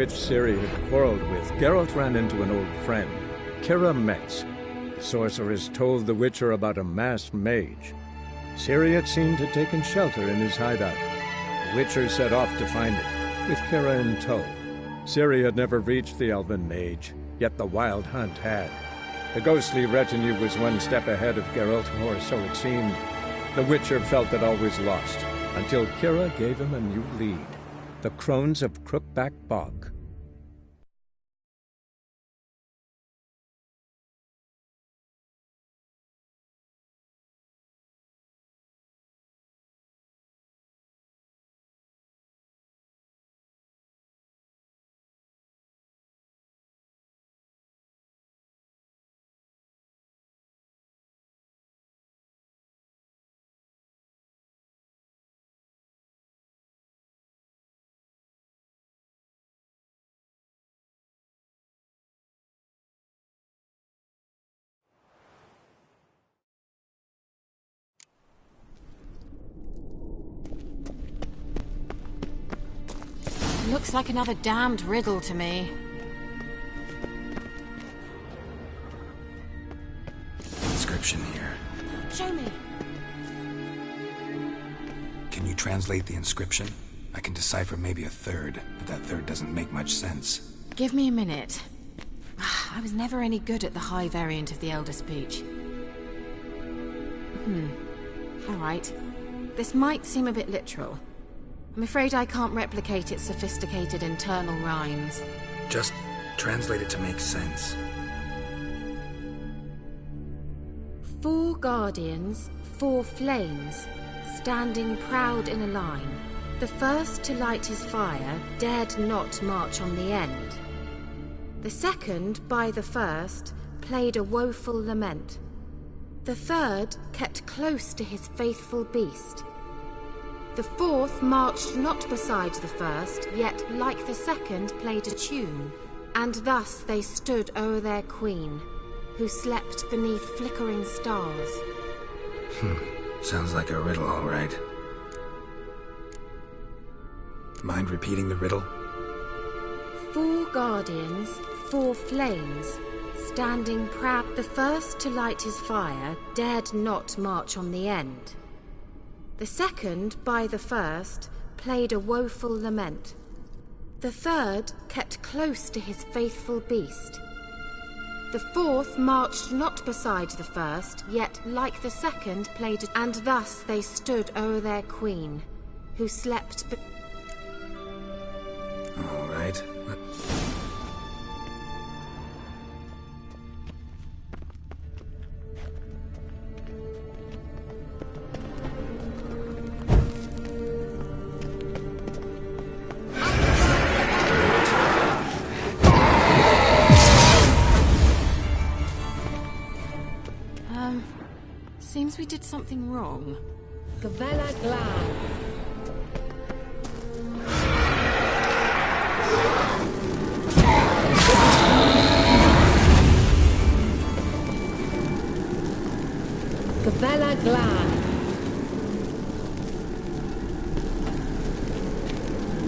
which Ciri had quarreled with, Geralt ran into an old friend, Keira Metz. The sorceress told the Witcher about a masked mage. Ciri had seemed to have taken shelter in his hideout. The Witcher set off to find it, with Keira in tow. Ciri had never reached the elven mage, yet the Wild Hunt had. The ghostly retinue was one step ahead of Geralt, or so it seemed. The Witcher felt that all was lost, until Keira gave him a new lead. The Crones of Crookback Bog. Looks like another damned riddle to me. Inscription here. Show me. Can you translate the inscription? I can decipher maybe a third, but that third doesn't make much sense. Give me a minute. I was never any good at the high variant of the Elder Speech. Alright. This might seem a bit literal. I'm afraid I can't replicate its sophisticated internal rhymes. Just translate it to make sense. 4 guardians, 4 flames, standing proud in a line. The first to light his fire dared not march on the end. The second, by the first, played a woeful lament. The third kept close to his faithful beast. The fourth marched not beside the first, yet like the second played a tune. And thus they stood o'er their queen, who slept beneath flickering stars. Sounds like a riddle, all right. Mind repeating the riddle? 4 guardians, 4 flames, standing proud. The first to light his fire dared not march on the end. The second, by the first, played a woeful lament. The third kept close to his faithful beast. The fourth marched not beside the first, yet like the second played a... And thus they stood o'er their queen, who slept All right. Seems we did something wrong. Gavella Glad. Gavella Glad.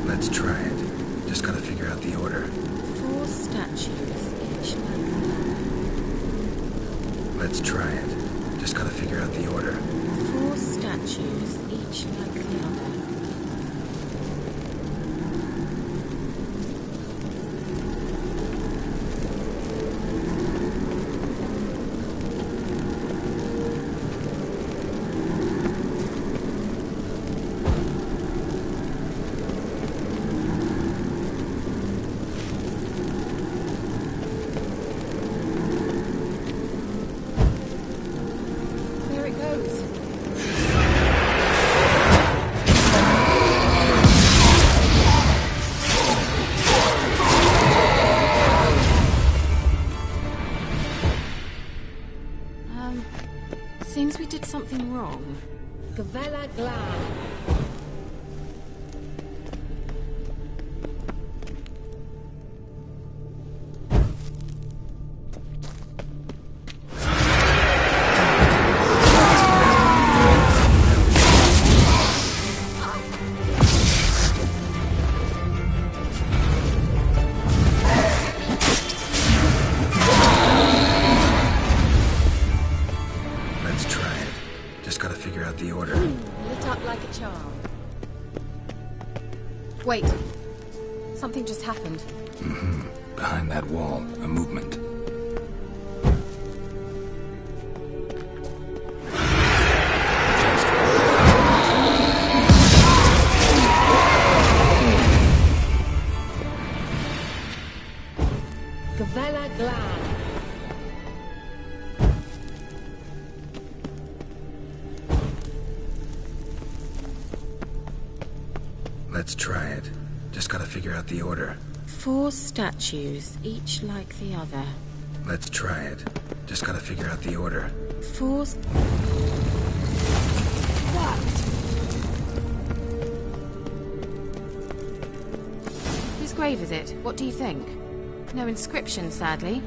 Let's try it. Just gotta figure out the order. 4 statues, each like... Let's try it. Just gotta figure out the order. 4 statues, each like the other. Seems we did something wrong. Gavella Glad. just happened? Behind that wall, a movement. Gavella Glad. Let's try it. Just gotta figure out the order. 4 statues, each like the other. Let's try it. Just gotta figure out the order. 4... Whose grave is it? What do you think? No inscription, sadly.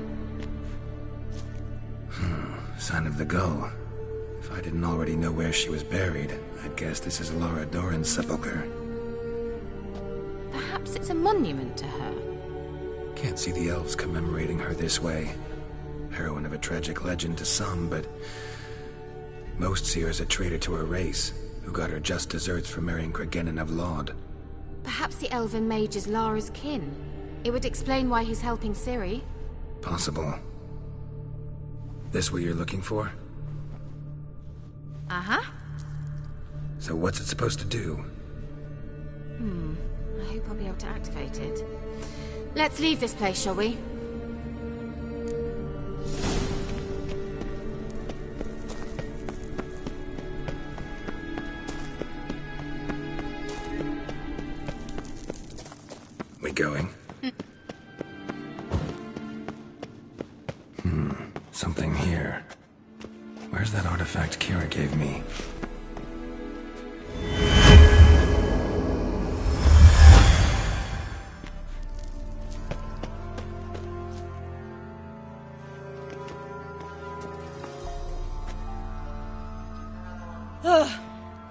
Sign of the gull. If I didn't already know where she was buried, I'd guess this is Lara Dorren's sepulcher. Perhaps it's a monument to her. Can't see the elves commemorating her this way. Heroine of a tragic legend to some, but most see her as a traitor to her race, who got her just desserts for marrying Cregennan of Laud. Perhaps the elven mage is Lara's kin. It would explain why he's helping Ciri. Possible. This what you're looking for? Uh-huh. So what's it supposed to do? I hope I'll be able to activate it. Let's leave this place, shall we? We going? Something here. Where's that artifact Kira gave me?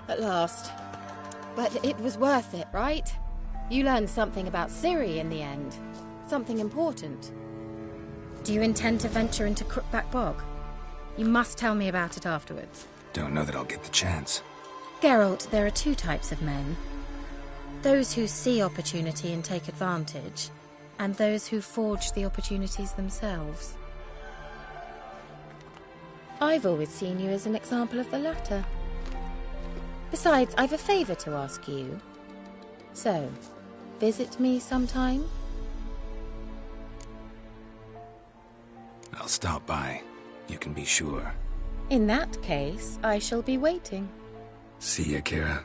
At last. But it was worth it, right? You learned something about Ciri in the end. Something important. Do you intend to venture into Crookback Bog? You must tell me about it afterwards. Don't know that I'll get the chance. Geralt, there are 2 types of men. Those who see opportunity and take advantage, and those who forge the opportunities themselves. I've always seen you as an example of the latter. Besides, I've a favor to ask you. So, visit me sometime? I'll stop by. You can be sure. In that case, I shall be waiting. See ya, Kira.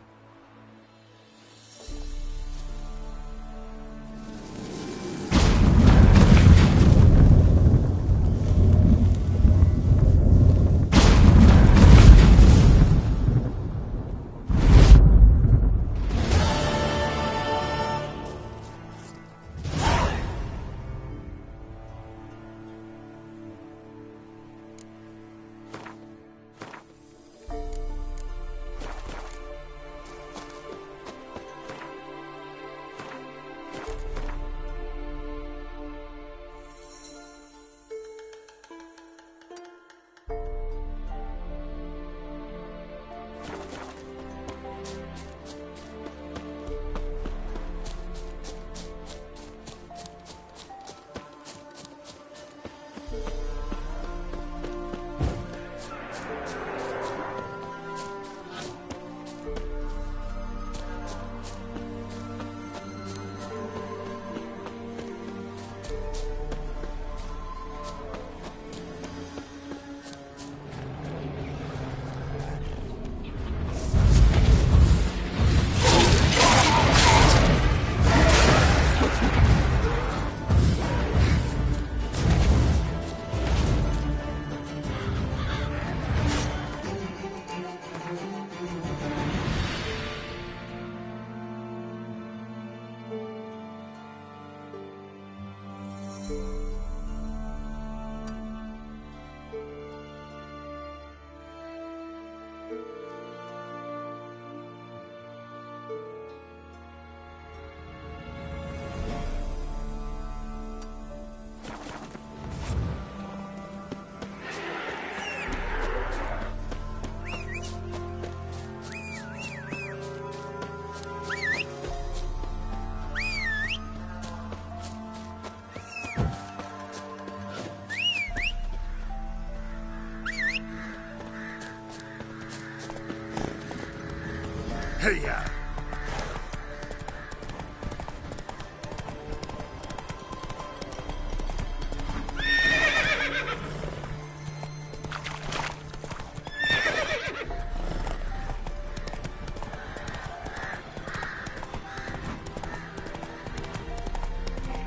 ya!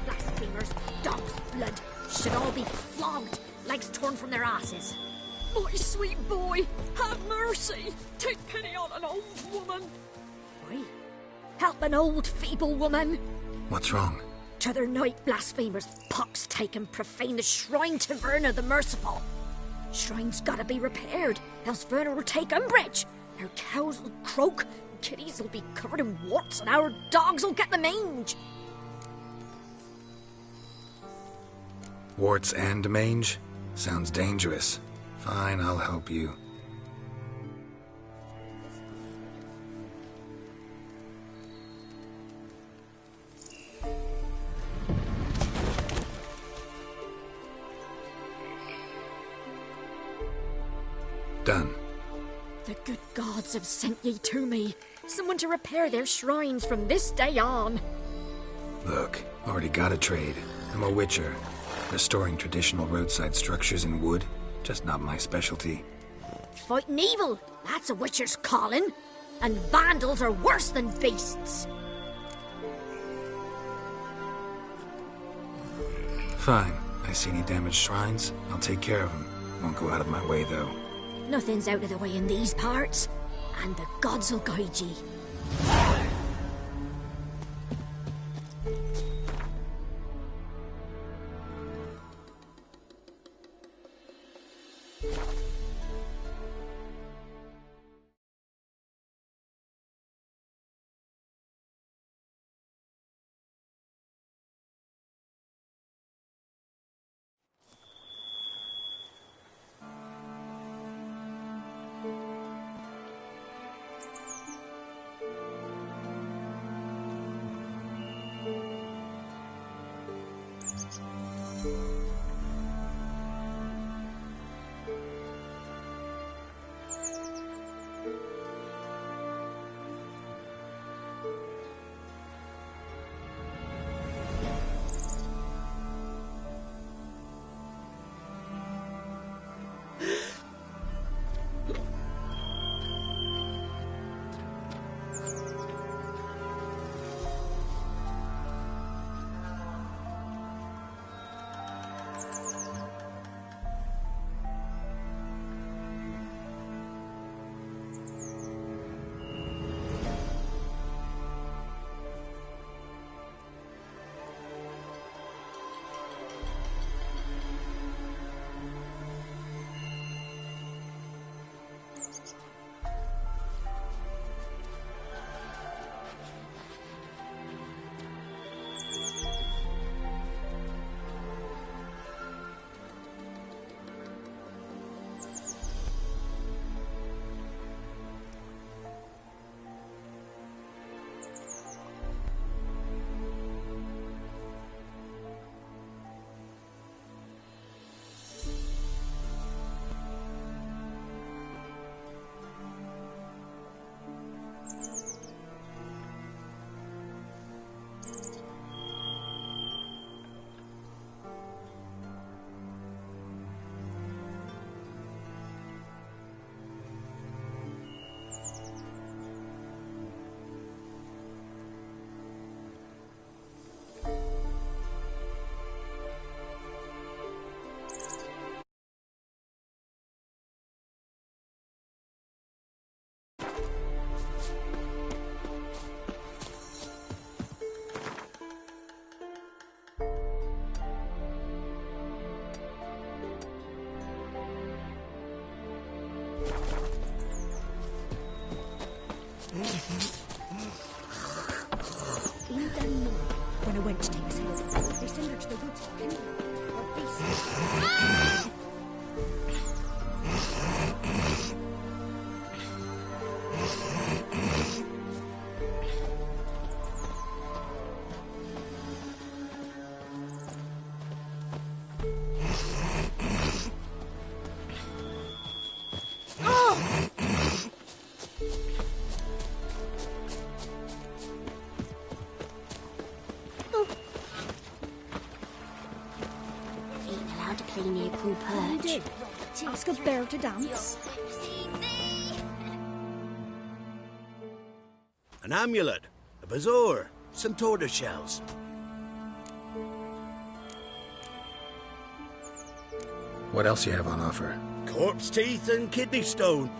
Blasphemers, dog's blood, should all be flogged, legs torn from their asses. My sweet boy, have mercy. Take pity on an old woman. Why? Help an old feeble woman. What's wrong? T'other night blasphemers pox take and profane the shrine to Verna the Merciful. Shrine's gotta be repaired, else Verna will take umbrage. Our cows will croak, kitties will be covered in warts, and our dogs will get the mange. Warts and mange? Sounds dangerous. Fine, I'll help you. Done. The good gods have sent ye to me. Someone to repair their shrines from this day on. Look, already got a trade. I'm a witcher. Restoring traditional roadside structures in wood, just not my specialty. Fighting evil, that's a witcher's calling. And vandals are worse than beasts. Fine. I see any damaged shrines, I'll take care of them. Won't go out of my way, though. Nothing's out of the way in these parts, and the gods will guide ye. When a wench takes ill, they send her to the woods for kindling, or beasts. be near Cool Perch. Ask a bear to dance. An amulet, a bazaar, some tortoise shells. What else you have on offer? Corpse teeth and kidney stone.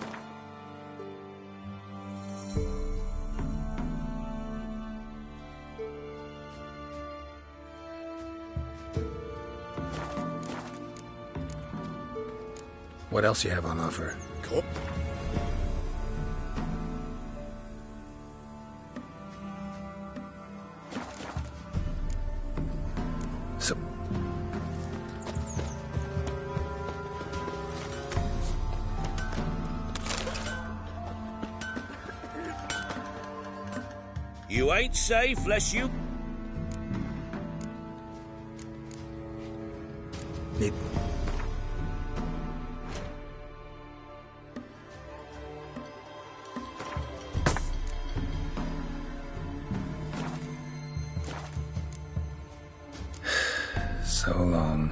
What else you have on offer? So... You ain't safe lest you... Need... So long.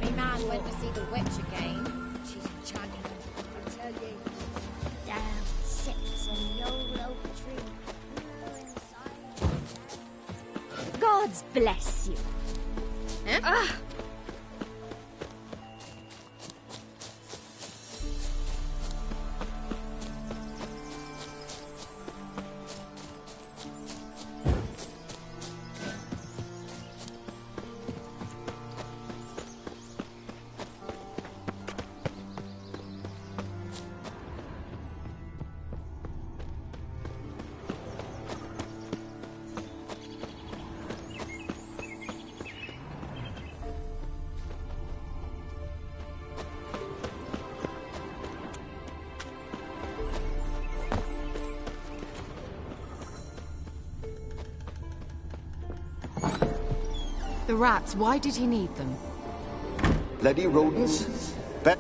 Me man went to see the witch again. She's enchanting. I tell you. Down sits in the old oak tree. God's bless you. The rats, why did he need them? Bloody rodents. Bet.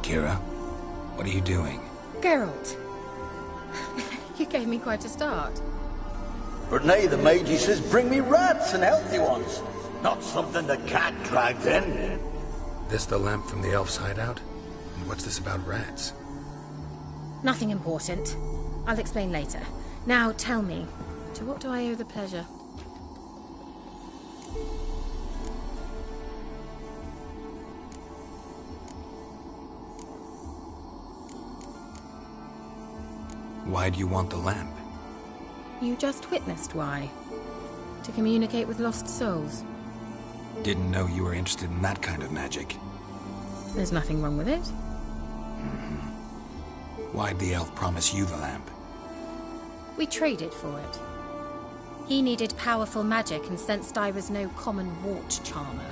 Kira, what are you doing? Geralt. You gave me quite a start. But nay, the mage, he says, bring me rats and healthy ones. Not something the cat dragged in. This the lamp from the elf's hideout? And what's this about rats? Nothing important. I'll explain later. Now tell me, to what do I owe the pleasure? Why do you want the lamp? You just witnessed why. To communicate with lost souls. Didn't know you were interested in that kind of magic. There's nothing wrong with it. Why'd the elf promise you the lamp? We traded for it. He needed powerful magic and sensed I was no common wart charmer.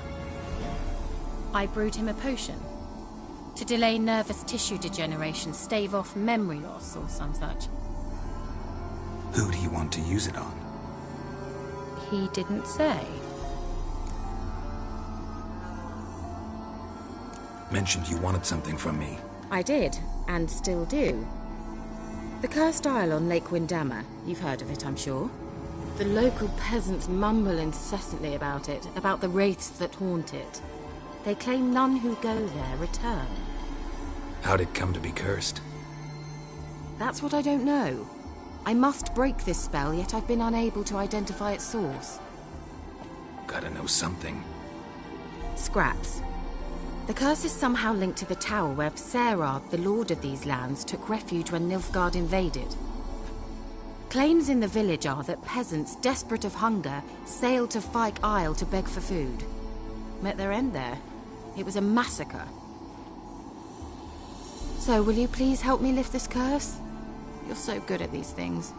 I brewed him a potion. To delay nervous tissue degeneration, stave off memory loss or some such. Who'd he want to use it on? He didn't say. Mentioned you wanted something from me. I did, and still do. The Cursed Isle on Lake Windammer. You've heard of it, I'm sure. The local peasants mumble incessantly about it, about the wraiths that haunt it. They claim none who go there return. How'd it come to be cursed? That's what I don't know. I must break this spell, yet I've been unable to identify its source. Gotta know something. Scraps. The curse is somehow linked to the tower where Serard, the lord of these lands, took refuge when Nilfgaard invaded. Claims in the village are that peasants, desperate of hunger, sailed to Fyke Isle to beg for food. Met their end there. It was a massacre. So, will you please help me lift this curse? You're so good at these things.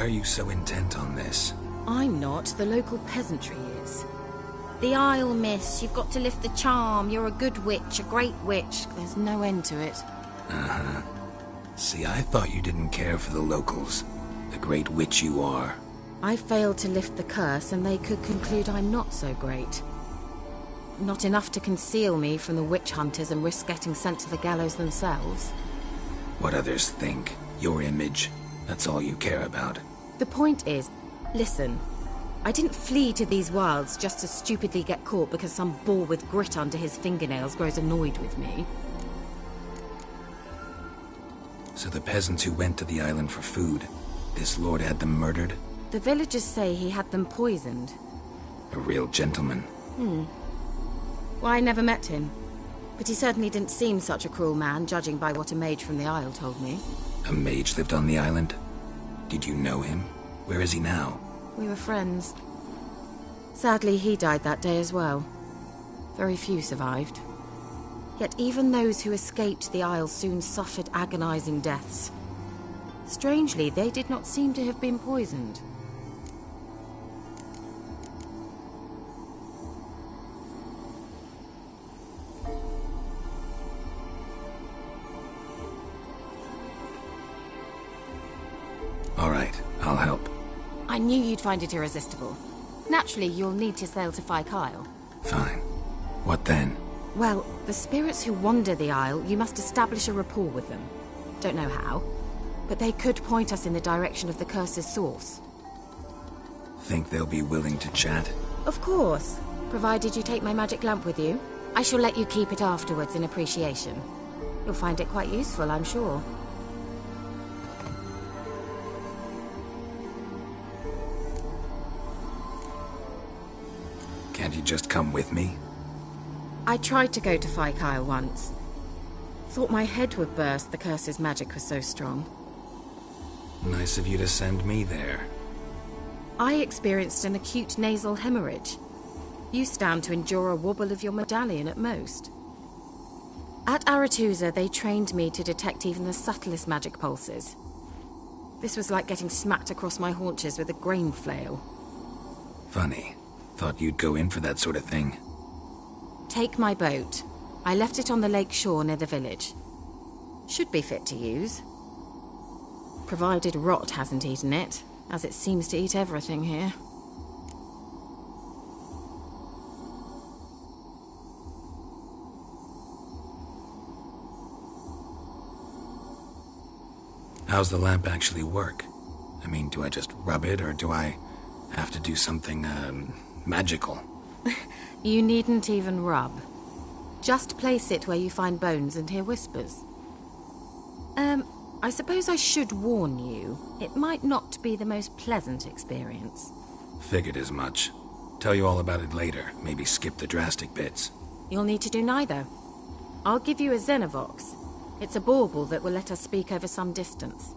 are you so intent on this? I'm not. The local peasantry is. The Isle, miss. You've got to lift the charm. You're a good witch, a great witch. There's no end to it. Uh-huh. See, I thought you didn't care for the locals. The great witch you are. I failed to lift the curse, and they could conclude I'm not so great. Not enough to conceal me from the witch hunters and risk getting sent to the gallows themselves. What others think. Your image. That's all you care about. The point is, listen, I didn't flee to these wilds just to stupidly get caught because some boar with grit under his fingernails grows annoyed with me. So the peasants who went to the island for food, this lord had them murdered? The villagers say he had them poisoned. A real gentleman. Well, I never met him. But he certainly didn't seem such a cruel man, judging by what a mage from the Isle told me. A mage lived on the island? Did you know him? Where is he now? We were friends. Sadly, he died that day as well. Very few survived. Yet even those who escaped the Isle soon suffered agonizing deaths. Strangely, they did not seem to have been poisoned. All right, I'll help. I knew you'd find it irresistible. Naturally, you'll need to sail to Fyke Isle. Fine. What then? Well, the spirits who wander the Isle, you must establish a rapport with them. Don't know how, but they could point us in the direction of the curse's source. Think they'll be willing to chat? Of course, provided you take my magic lamp with you. I shall let you keep it afterwards in appreciation. You'll find it quite useful, I'm sure. Can't you just come with me? I tried to go to Fyke Isle once. Thought my head would burst, the curse's magic was so strong. Nice of you to send me there. I experienced an acute nasal hemorrhage. You stand to endure a wobble of your medallion at most. At Aretusa, they trained me to detect even the subtlest magic pulses. This was like getting smacked across my haunches with a grain flail. Funny. Thought you'd go in for that sort of thing. Take my boat. I left it on the lake shore near the village. Should be fit to use. Provided rot hasn't eaten it, as it seems to eat everything here. How's the lamp actually work? I mean, do I just rub it, or do I have to do something, magical? You needn't even rub. Just place it where you find bones and hear whispers. I suppose I should warn you. It might not be the most pleasant experience. Figured as much. Tell you all about it later. Maybe skip the drastic bits. You'll need to do neither. I'll give you a Xenovox. It's a bauble that will let us speak over some distance.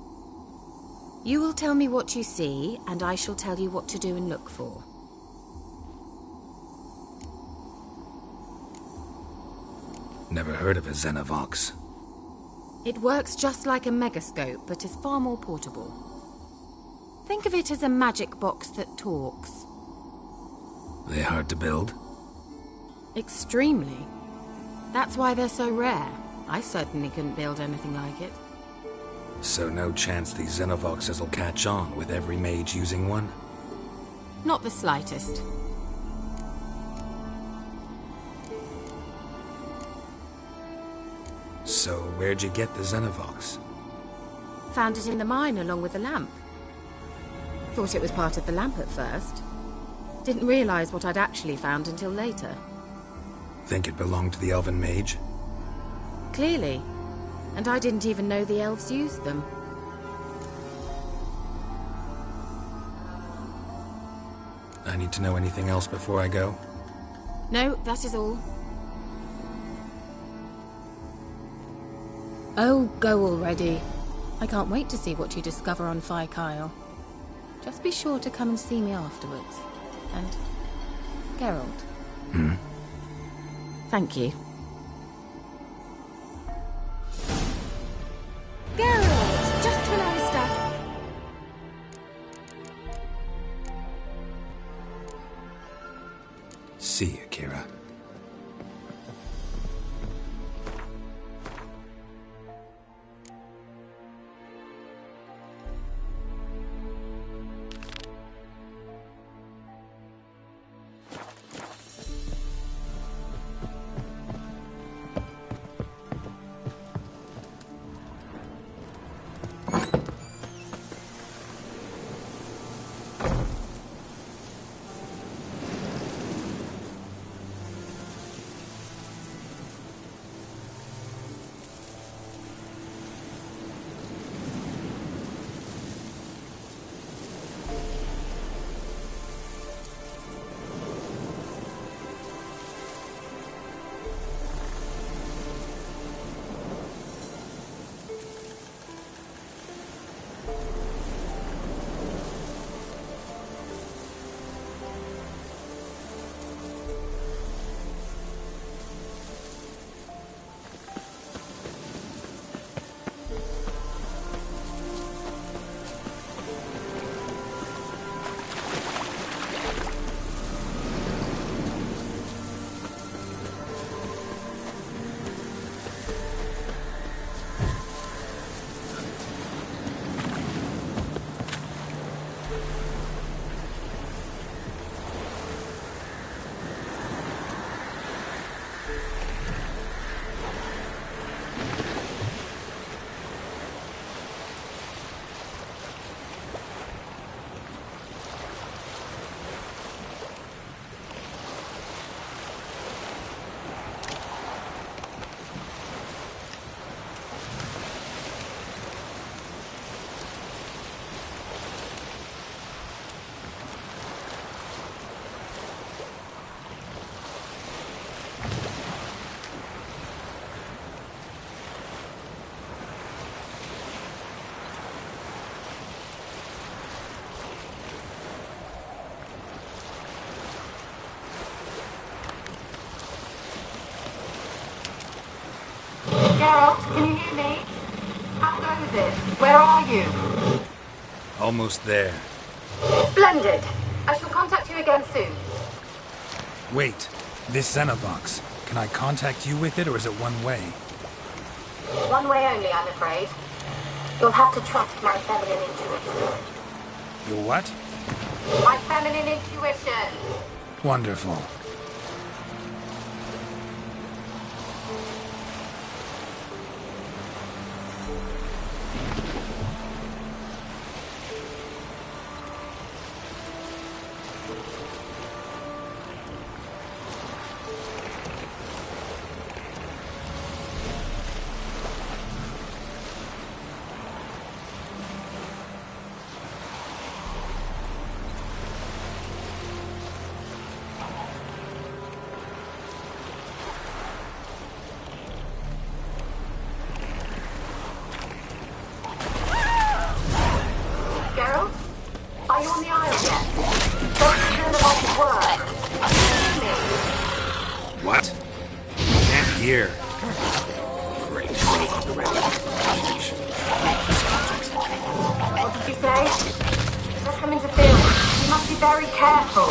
You will tell me what you see, and I shall tell you what to do and look for. Never heard of a Xenovox. It works just like a megascope, but is far more portable. Think of it as a magic box that talks. They hard to build? Extremely. That's why they're so rare. I certainly couldn't build anything like it. So no chance these Xenovoxes will catch on with every mage using one? Not the slightest. So where'd you get the Xenovox? Found it in the mine along with the lamp. Thought it was part of the lamp at first. Didn't realize what I'd actually found until later. Think it belonged to the elven mage? Clearly. And I didn't even know the elves used them. I need to know anything else before I go? No, that is all. Oh, go already. I can't wait to see what you discover on Fyke Isle. Just be sure to come and see me afterwards. And Geralt. Thank you. Geralt! Just when I was See you, Kira. Geralt, can you hear me? How goes it? Where are you? Almost there. Splendid. I shall contact you again soon. Wait, this Xenovox. Can I contact you with it, or is it one way? One way only, I'm afraid. You'll have to trust my feminine intuition. Your what? My feminine intuition. Wonderful. Geralt? Are you on the Isle yet? Don't turn them off work. Hear me? What? Can't hear. What did you say? There's some interference. You must be very careful.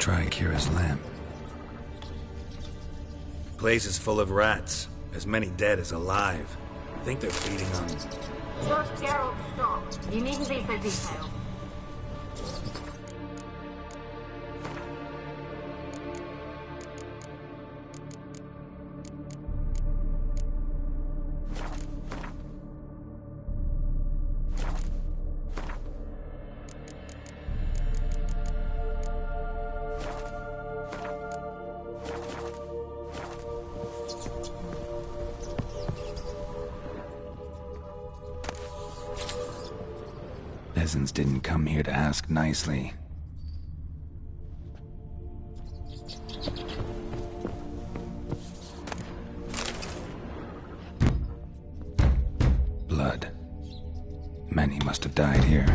try Kira's lamp. Place is full of rats. As many dead as alive. I think they're feeding on... Just Geralt, stop. You needn't be so detailed. Peasants didn't come here to ask nicely. Blood. Many must have died here.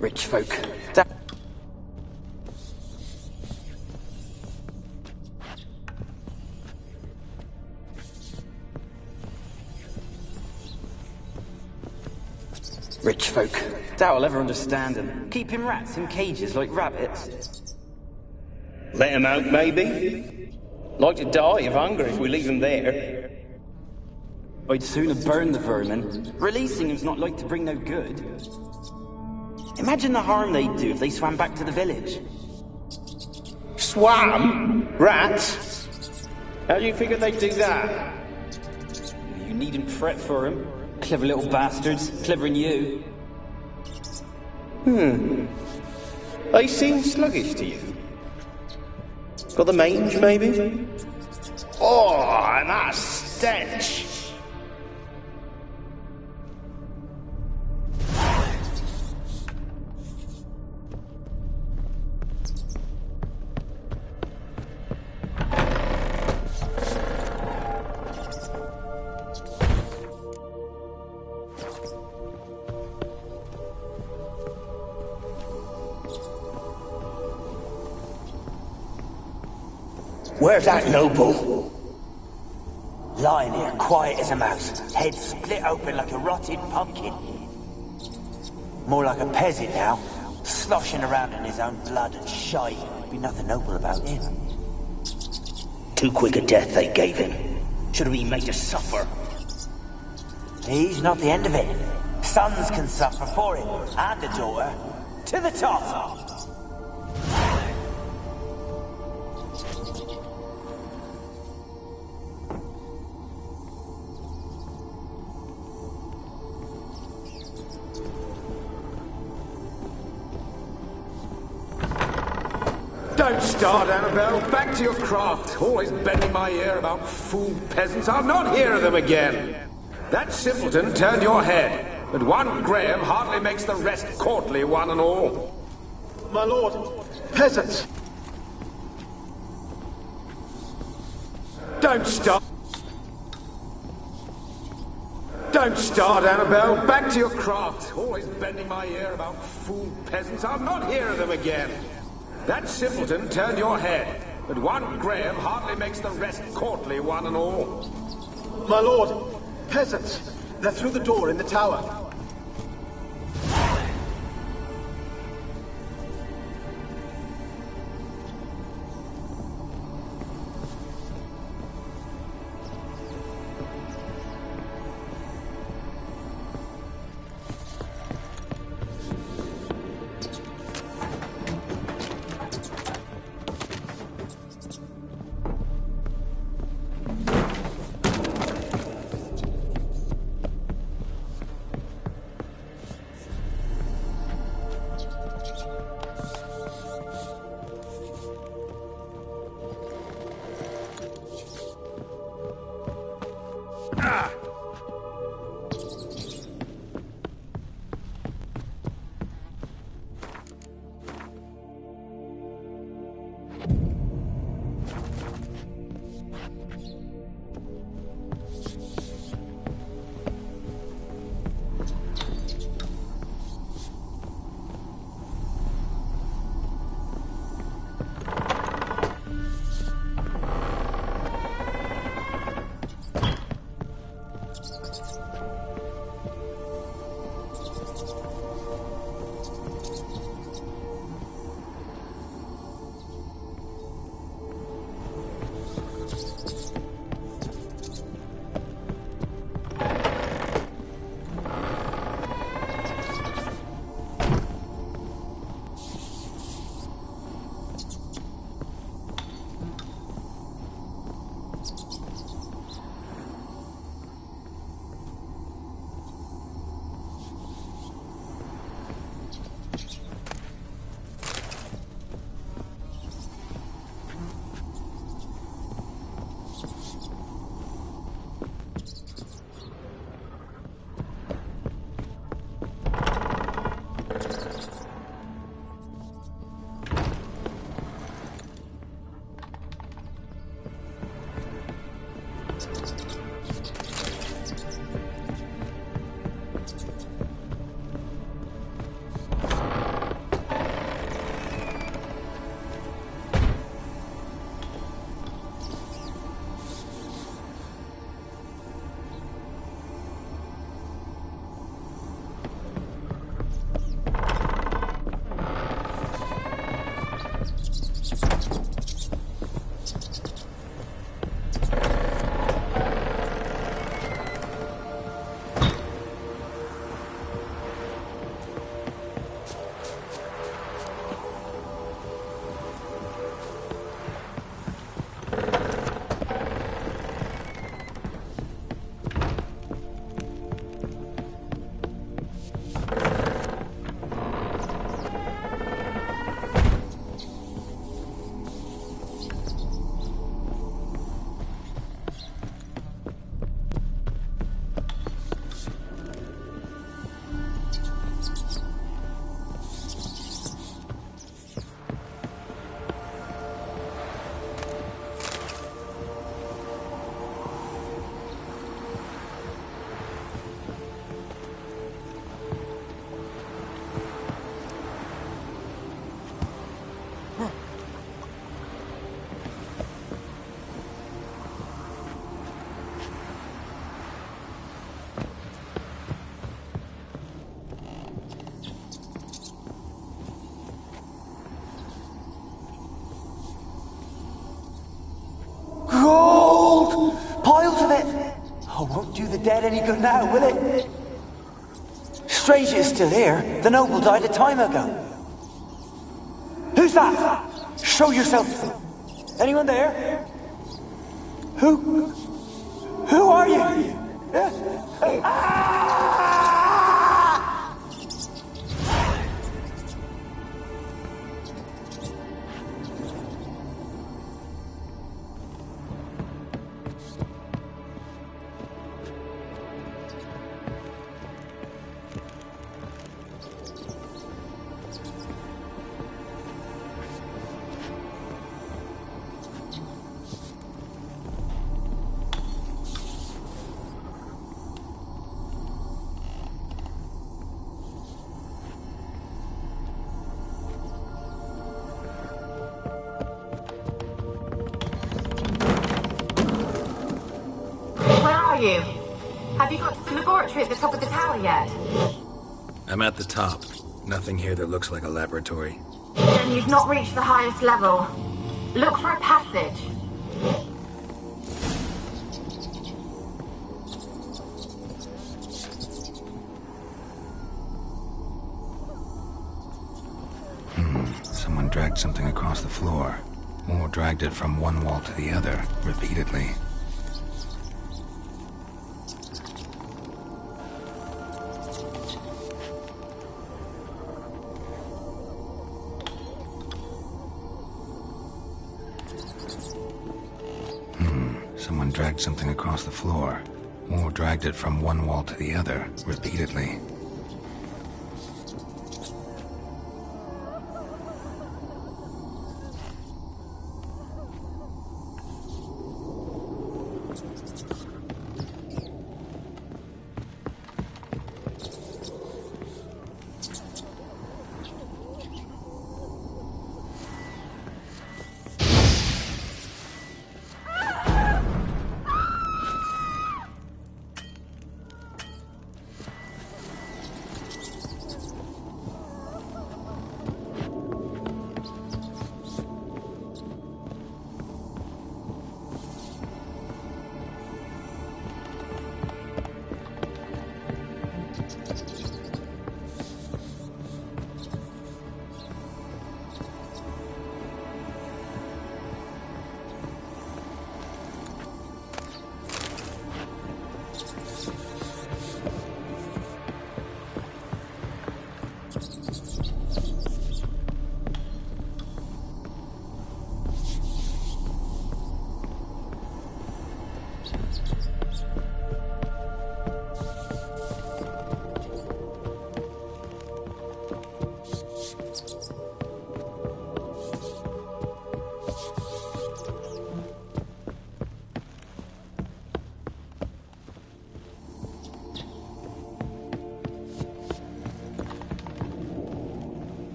Rich folk. Rich folk. Doubt I'll ever understand them. Keeping rats in cages like rabbits. Let them out, maybe? Like to die of hunger if we leave them there. I'd sooner burn the vermin. Releasing them's not like to bring no good. Imagine the harm they'd do if they swam back to the village. Swam? Rats? How do you figure they'd do that? You needn't fret for them. Clever little bastards. Clever than you. They seem sluggish to you. Got the mange, maybe? Oh, and that stench! Where's that noble? Lying here, quiet as a mouse, head split open like a rotted pumpkin. More like a peasant now, sloshing around in his own blood and shite. Be nothing noble about him. Too quick a death they gave him. Should have been made to suffer. He's not the end of it. Sons can suffer for it, and a daughter. To the top! Don't start, Annabelle. Back to your craft. Always bending my ear about fool peasants. I'll not hear of them again. That simpleton turned your head, but one Graham hardly makes the rest courtly, one and all. My lord, peasants! Don't start. Don't start, Annabelle. Back to your craft. Always bending my ear about fool peasants. I'll not hear of them again. That simpleton turned your head, but one Graham hardly makes the rest courtly, one and all. My lord, peasants! They're through the door in the tower. do the dead any good now, will it? Strange it's still here. The noble died a time ago. Who's that? Show yourself. Anyone there? Who are you? Have you got to the laboratory at the top of the tower yet? I'm at the top. Nothing here that looks like a laboratory. Then you've not reached the highest level. Look for a passage. Someone dragged something across the floor. Or dragged it from one wall to the other, repeatedly. Someone dragged something across the floor, or dragged it from one wall to the other, repeatedly.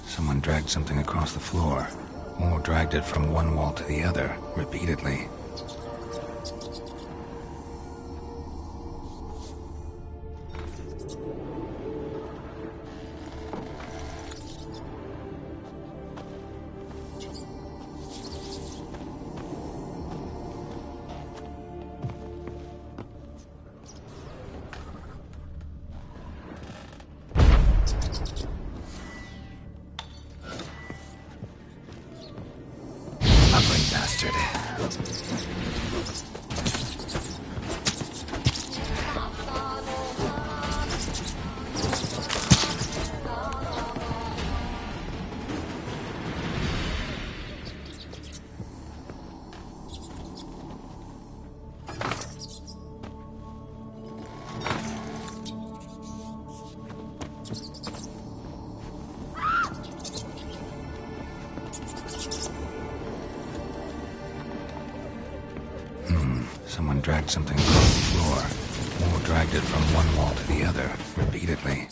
Someone dragged something across the floor, or dragged it from one wall to the other, repeatedly. Bastard. Someone dragged something across the floor, or dragged it from one wall to the other, repeatedly.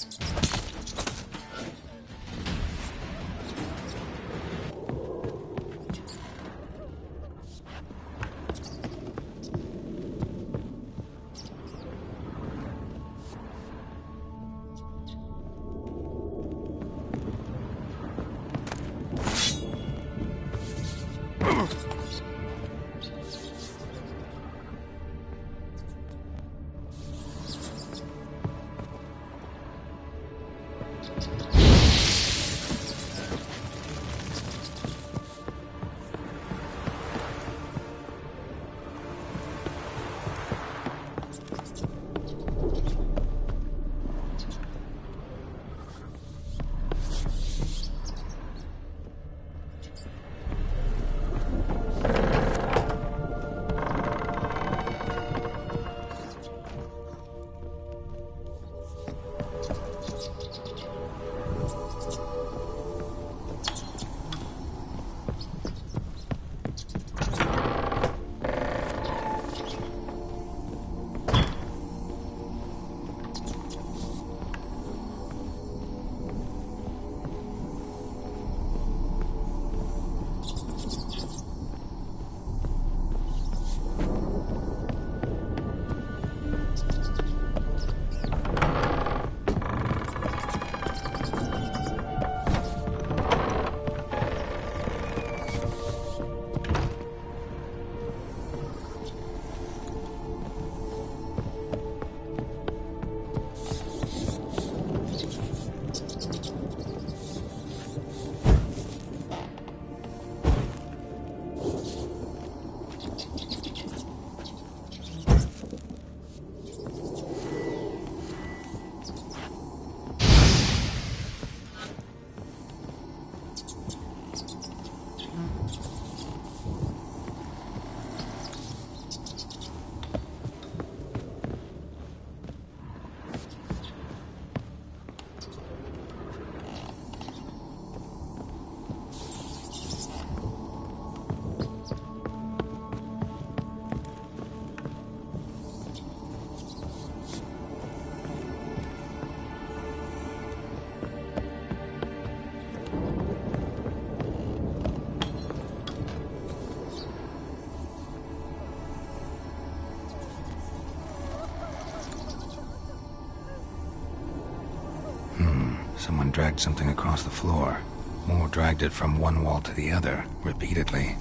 Someone dragged something across the floor. More dragged it from one wall to the other, repeatedly.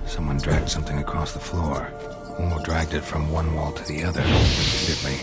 Someone dragged something across the floor. More dragged it from one wall to the other, repeatedly.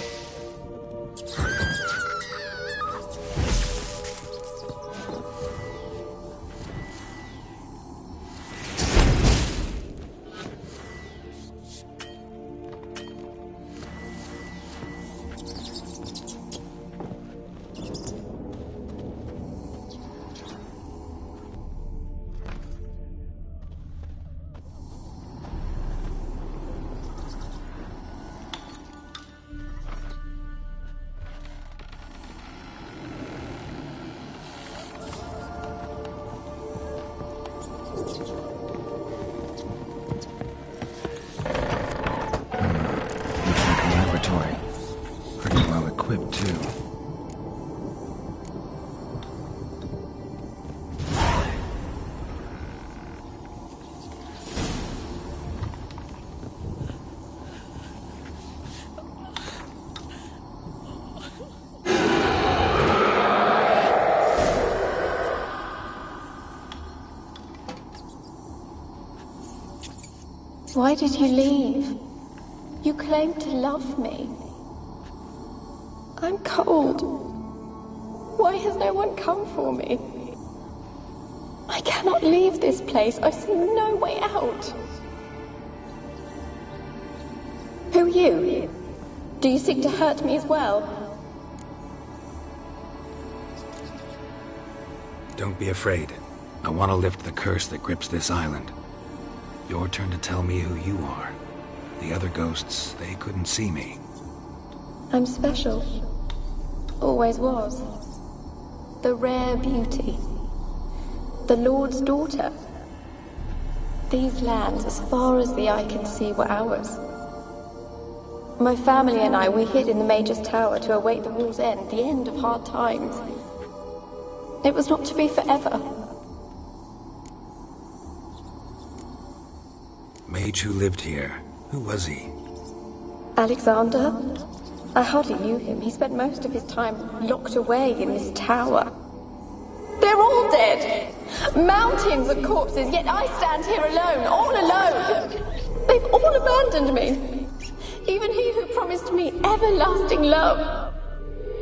Why did you leave? You claimed to love me. I'm cold. Why has no one come for me? I cannot leave this place. I see no way out. Who are you? Do you seek to hurt me as well? Don't be afraid. I want to lift the curse that grips this island. Your turn to tell me who you are. The other ghosts, they couldn't see me. I'm special. Always was. The rare beauty. The Lord's daughter. These lands, as far as the eye can see, were ours. My family and I, we hid in the Major's Tower to await the war's end, the end of hard times. It was not to be forever. Mage who lived here. Who was he? Alexander? I hardly knew him. He spent most of his time locked away in this tower. They're all dead! Mountains of corpses, yet I stand here alone, all alone! They've all abandoned me. Even he who promised me everlasting love.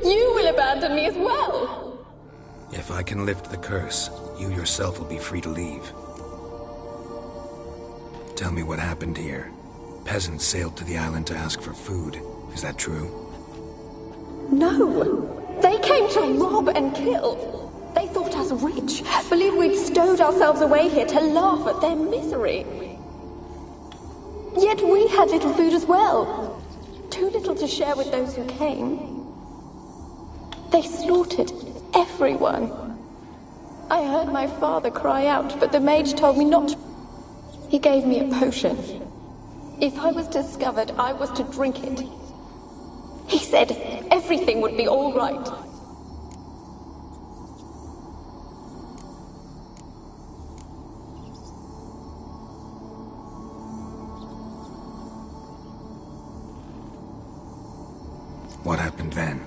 You will abandon me as well. If I can lift the curse, you yourself will be free to leave. Tell me what happened here. Peasants sailed to the island to ask for food. Is that true? No. They came to rob and kill. They thought us rich, believed we'd stowed ourselves away here to laugh at their misery. Yet we had little food as well. Too little to share with those who came. They slaughtered everyone. I heard my father cry out, but the mage told me not to. He gave me a potion. If I was discovered, I was to drink it. He said everything would be all right. What happened then?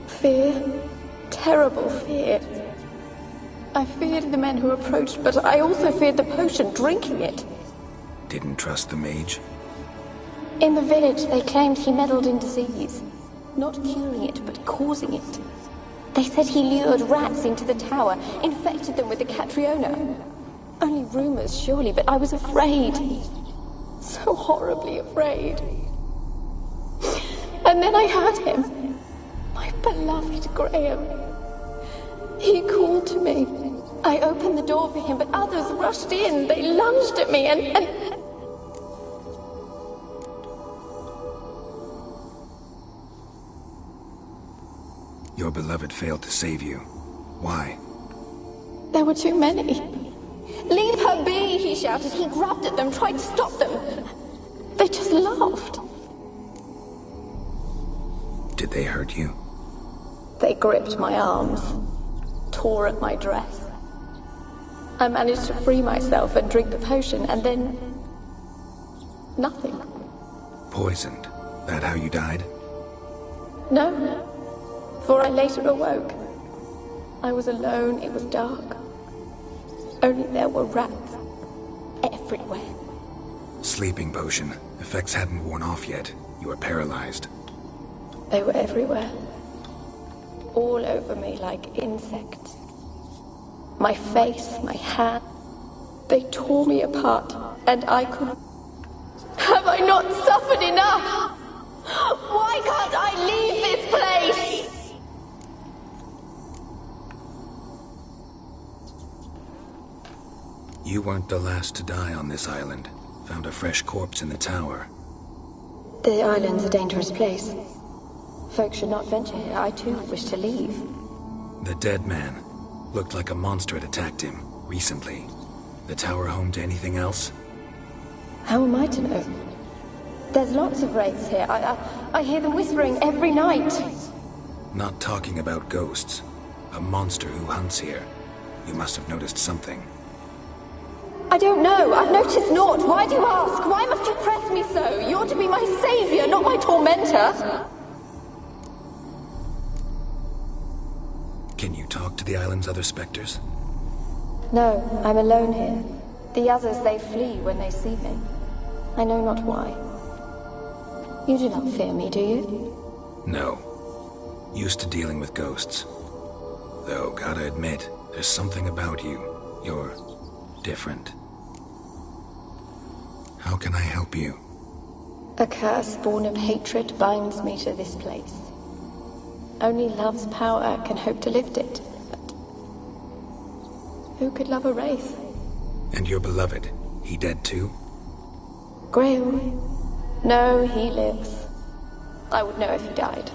Fear. Terrible fear. I feared the men who approached, but I also feared the potion, drinking it. Didn't trust the mage? In the village, they claimed he meddled in disease. Not curing it, but causing it. They said he lured rats into the tower, infected them with the Catriona. Only rumors, surely, but I was afraid. So horribly afraid. And then I heard him. My beloved Graham. He called to me. I opened the door for him, but others rushed in. They lunged at me and... Your beloved failed to save you. Why? There were too many. Leave her be, he shouted. He grabbed at them, tried to stop them. They just laughed. Did they hurt you? They gripped my arms, tore at my dress. I managed to free myself and drink the potion, and then... nothing. Poisoned? That how you died? No, for I later awoke. I was alone, it was dark. Only there were rats everywhere. Sleeping potion. Effects hadn't worn off yet. You were paralyzed. They were everywhere. All over me like insects. My face, my hand. They tore me apart, and I couldn't... Have I not suffered enough? Why can't I leave this place? You weren't the last to die on this island. Found a fresh corpse in the tower. The island's a dangerous place. Folks should not venture here. I too wish to leave. The dead man. Looked like a monster had attacked him, recently. The tower home to anything else? How am I to know? There's lots of wraiths here. I hear them whispering every night. Not talking about ghosts. A monster who hunts here. You must have noticed something. I don't know. I've noticed naught. Why do you ask? Why must you press me so? You're to be my savior, not my tormentor. Can you talk to the island's other specters? No, I'm alone here. The others, they flee when they see me. I know not why. You do not fear me, do you? No. Used to dealing with ghosts. Though, gotta admit, there's something about you. You're... different. How can I help you? A curse born of hatred binds me to this place. Only love's power can hope to lift it. But who could love a wraith? And your beloved, he dead too? Graham? No, he lives. I would know if he died.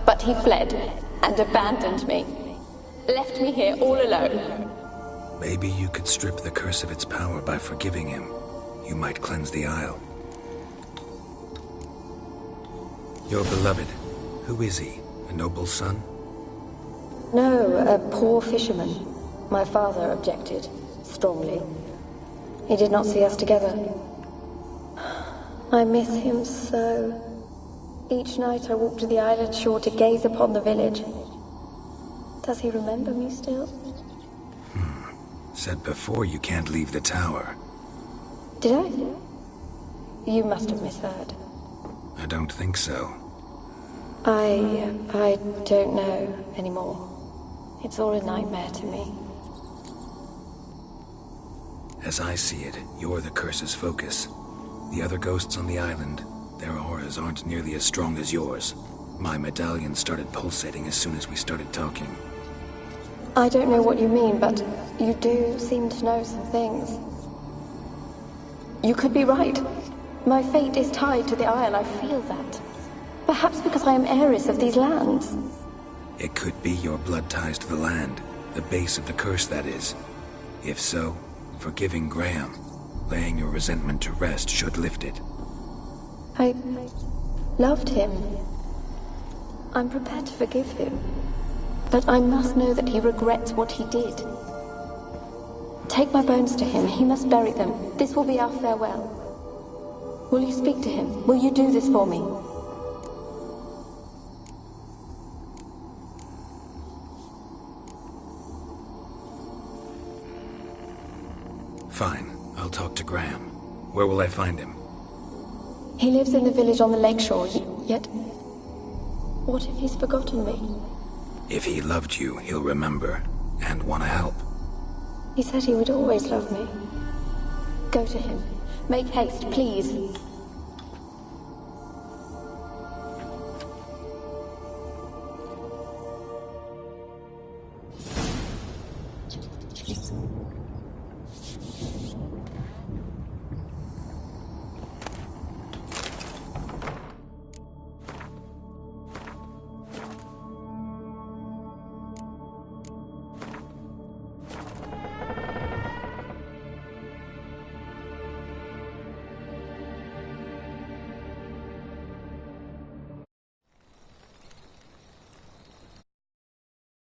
But he fled and abandoned me. Left me here all alone. Maybe you could strip the curse of its power by forgiving him. You might cleanse the isle. Your beloved, who is he? A noble son? No, a poor fisherman. My father objected, strongly. He did not see us together. I miss him so. Each night I walk to the island shore to gaze upon the village. Does he remember me still? Said before you can't leave the tower. Did I? You must have misheard. I don't think so. I don't know anymore. It's all a nightmare to me. As I see it, you're the curse's focus. The other ghosts on the island, their auras aren't nearly as strong as yours. My medallion started pulsating as soon as we started talking. I don't know what you mean, but you do seem to know some things. You could be right. My fate is tied to the Isle, I feel that. Perhaps because I am heiress of these lands. It could be your blood ties to the land, the base of the curse, that is. If so, forgiving Graham, laying your resentment to rest should lift it. I loved him. I'm prepared to forgive him. But I must know that he regrets what he did. Take my bones to him. He must bury them. This will be our farewell. Will you speak to him? Will you do this for me? Fine. I'll talk to Graham. Where will I find him? He lives in the village on the lakeshore, yet... What if he's forgotten me? If he loved you, he'll remember, and want to help. He said he would always love me. Go to him. Make haste, please.